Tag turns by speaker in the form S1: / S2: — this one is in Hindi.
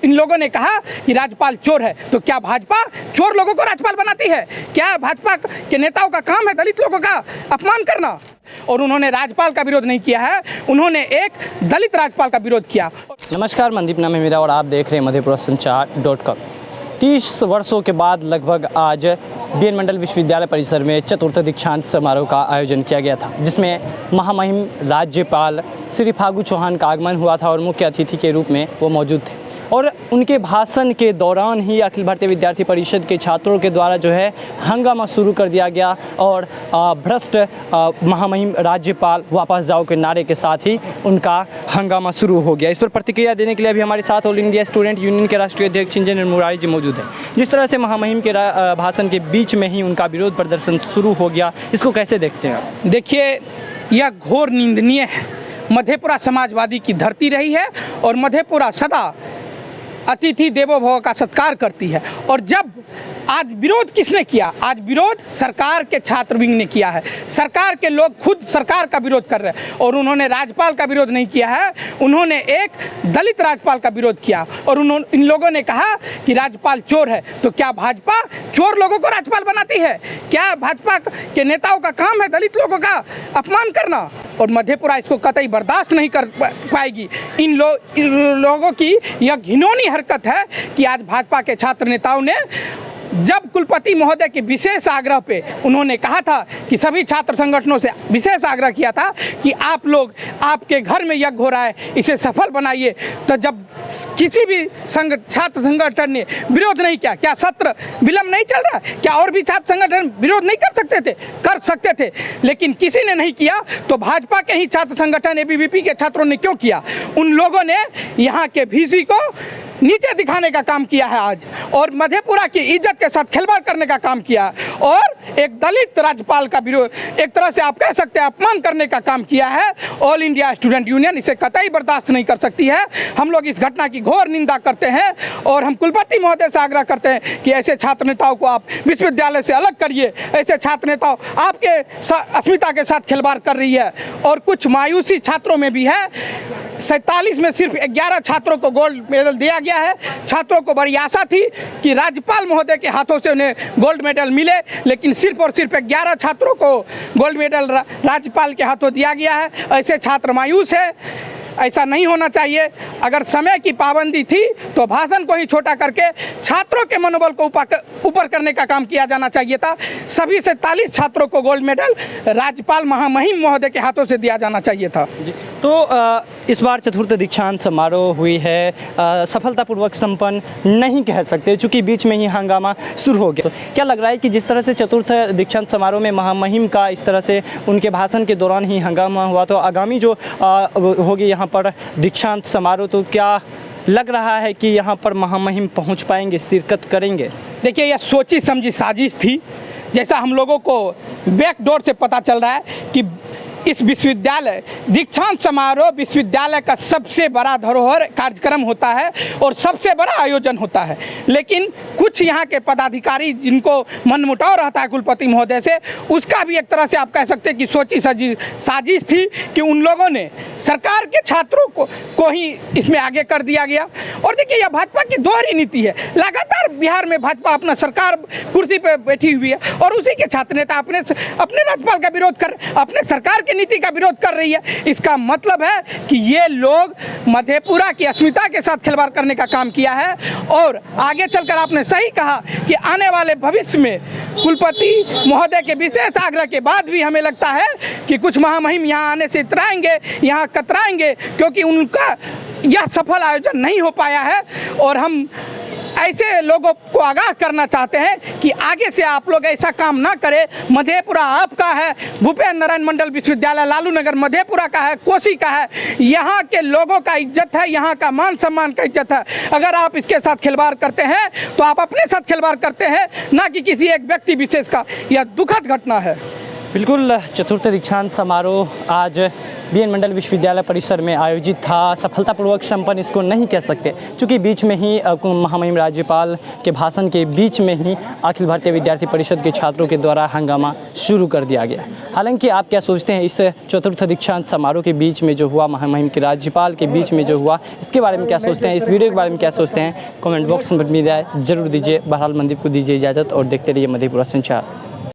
S1: इन लोगों ने कहा कि राज्यपाल चोर है, तो क्या भाजपा चोर लोगों को राज्यपाल बनाती है? क्या भाजपा के नेताओं का काम है दलित लोगों का अपमान करना? और उन्होंने राज्यपाल का विरोध नहीं किया है, उन्होंने एक दलित राज्यपाल का विरोध किया।
S2: नमस्कार, मनदीप नाम है मेरा और आप देख रहे हैं मधेपुरा-संचार.com। 30 वर्षों के बाद लगभग आज बी एन मंडल विश्वविद्यालय परिसर में चतुर्थ दीक्षांत समारोह का आयोजन किया गया था, जिसमें महामहिम राज्यपाल श्री फागू चौहान का आगमन हुआ था और मुख्य अतिथि के रूप में वो मौजूद थे। और उनके भाषण के दौरान ही अखिल भारतीय विद्यार्थी परिषद के छात्रों के द्वारा जो है हंगामा शुरू कर दिया गया और भ्रष्ट महामहिम राज्यपाल वापस जाओ के नारे के साथ ही उनका हंगामा शुरू हो गया। इस पर प्रतिक्रिया देने के लिए अभी हमारे साथ ऑल इंडिया स्टूडेंट यूनियन के राष्ट्रीय अध्यक्ष इंजीनियर मुरारी जी मौजूद हैं। जिस तरह से महामहिम के भाषण के बीच में ही उनका विरोध प्रदर्शन शुरू हो गया, इसको कैसे देखते हैं?
S1: देखिए, यह घोर निंदनीय है। मधेपुरा समाजवादी की धरती रही है और मधेपुरा सदा अतिथि देवो भव का सत्कार करती है। और जब आज विरोध किसने किया? आज विरोध सरकार के छात्र विंग ने किया है। सरकार के लोग खुद सरकार का विरोध कर रहे हैं और उन्होंने राज्यपाल का विरोध नहीं किया है, उन्होंने एक दलित राज्यपाल का विरोध किया। और इन लोगों ने कहा कि राज्यपाल चोर है, तो क्या भाजपा चोर लोगों को राज्यपाल बनाती है? क्या भाजपा के नेताओं का काम है दलित लोगों का अपमान करना? और मधेपुरा इसको कतई बर्दाश्त नहीं कर पाएगी। इन लोगों की यह घिनौनी हरकत है कि आज भाजपा के छात्र नेताओं ने जब कुलपति महोदय के विशेष आग्रह पे उन्होंने कहा था कि सभी छात्र संगठनों से विशेष आग्रह किया था कि आप लोग आपके घर में यज्ञ हो रहा है, इसे सफल बनाइए, तो जब किसी भी छात्र संगठन ने विरोध नहीं किया, क्या सत्र विलंब नहीं चल रहा? क्या और भी छात्र संगठन विरोध नहीं कर सकते थे? कर सकते थे, लेकिन किसी ने नहीं किया। तो भाजपा के ही छात्र संगठन एबीवीपी के छात्रों ने क्यों किया? उन लोगों ने यहाँ के वीसी को नीचे दिखाने का काम किया है आज, और मधेपुरा की इज्जत के साथ खिलवाड़ करने का काम किया है, और एक दलित राज्यपाल का विरोध, एक तरह से आप कह सकते हैं अपमान करने का काम किया है। ऑल इंडिया स्टूडेंट यूनियन इसे कतई बर्दाश्त नहीं कर सकती है। हम लोग इस घटना की घोर निंदा करते हैं और हम कुलपति महोदय से आग्रह करते हैं कि ऐसे छात्र नेताओं को आप विश्वविद्यालय से अलग करिए। ऐसे छात्र नेताओं आपके अस्मिता के साथ खिलवाड़ कर रही है। और कुछ मायूसी छात्रों में भी है। 47 में सिर्फ 11 छात्रों को गोल्ड मेडल दिया गया है। छात्रों को बड़ी आशा थी कि राज्यपाल महोदय के हाथों से उन्हें गोल्ड मेडल मिले, लेकिन सिर्फ और सिर्फ 11 छात्रों को गोल्ड मेडल राज्यपाल के हाथों दिया गया है। ऐसे छात्र मायूस है, ऐसा नहीं होना चाहिए। अगर समय की पाबंदी थी तो भाषण को ही छोटा करके छात्रों के मनोबल को ऊपर करने का काम किया जाना चाहिए था। सभी 47 छात्रों को गोल्ड मेडल राज्यपाल महामहिम महोदय के हाथों से दिया जाना चाहिए था।
S2: जी, तो इस बार चतुर्थ दीक्षांत समारोह हुई है, सफलतापूर्वक संपन्न नहीं कह सकते चूँकि बीच में ही हंगामा शुरू हो गया। तो क्या लग रहा है कि जिस तरह से चतुर्थ दीक्षांत समारोह में महामहिम का इस तरह से उनके भाषण के दौरान ही हंगामा हुआ, तो आगामी जो होगी यहाँ पर दीक्षांत समारोह, तो क्या लग रहा है कि यहाँ पर महामहिम पहुँच पाएंगे, शिरकत करेंगे?
S1: देखिए, यह सोची समझी साजिश थी। जैसा हम लोगों को बैकडोर से पता चल रहा है कि इस विश्वविद्यालय दीक्षांत समारोह विश्वविद्यालय का सबसे बड़ा धरोहर कार्यक्रम होता है और सबसे बड़ा आयोजन होता है, लेकिन कुछ यहाँ के पदाधिकारी जिनको मनमुटाव रहता है कुलपति महोदय से, उसका भी एक तरह से आप कह सकते हैं कि सोची साजिश थी कि उन लोगों ने सरकार के छात्रों को ही इसमें आगे कर दिया गया। और देखिए, यह भाजपा की दोहरी नीति है। लगातार बिहार में भाजपा अपना सरकार कुर्सी पर बैठी हुई है और उसी के छात्र नेता अपने राज्यपाल का विरोध कर, अपने सरकार नीति का विरोध कर रही है। इसका मतलब है कि ये लोग मधेपुरा की अस्मिता के साथ खिलवाड़ करने का काम किया है। और आगे चलकर आपने सही कहा कि आने वाले भविष्य में कुलपति महोदय के विशेष आग्रह के बाद भी हमें लगता है कि कुछ महामहिम यहाँ आने से इतराएंगे, यहाँ कतराएंगे, क्योंकि उनका यह सफल आयोजन नहीं हो पाया है। और हम ऐसे लोगों को आगाह करना चाहते हैं कि आगे से आप लोग ऐसा काम ना करें। मधेपुरा आपका है, भूपेन्द्र नारायण मंडल विश्वविद्यालय लालू नगर मधेपुरा का है, कोसी का है। यहाँ के लोगों का इज्जत है, यहाँ का मान सम्मान का इज्जत है। अगर आप इसके साथ खिलवाड़ करते हैं तो आप अपने साथ खिलवाड़ करते हैं, ना कि किसी एक व्यक्ति विशेष का। यह दुखद घटना है।
S2: बिल्कुल, चतुर्थ दीक्षांत समारोह आज बीएन मंडल विश्वविद्यालय परिसर में आयोजित था। सफलतापूर्वक संपन्न इसको नहीं कह सकते, क्योंकि बीच में ही महामहिम राज्यपाल के भाषण के बीच में ही अखिल भारतीय विद्यार्थी परिषद के छात्रों के द्वारा हंगामा शुरू कर दिया गया। हालांकि आप क्या सोचते हैं, इस चतुर्थ दीक्षांत समारोह के बीच में जो हुआ, महामहिम के राज्यपाल के बीच में जो हुआ, इसके बारे में क्या सोचते हैं, इस वीडियो के बारे में क्या सोचते हैं, कमेंट बॉक्स में मेरी राय जरूर दीजिए। बहरहाल मनदीप को दीजिए इजाज़त और देखते रहिए मधेपुरा संचार।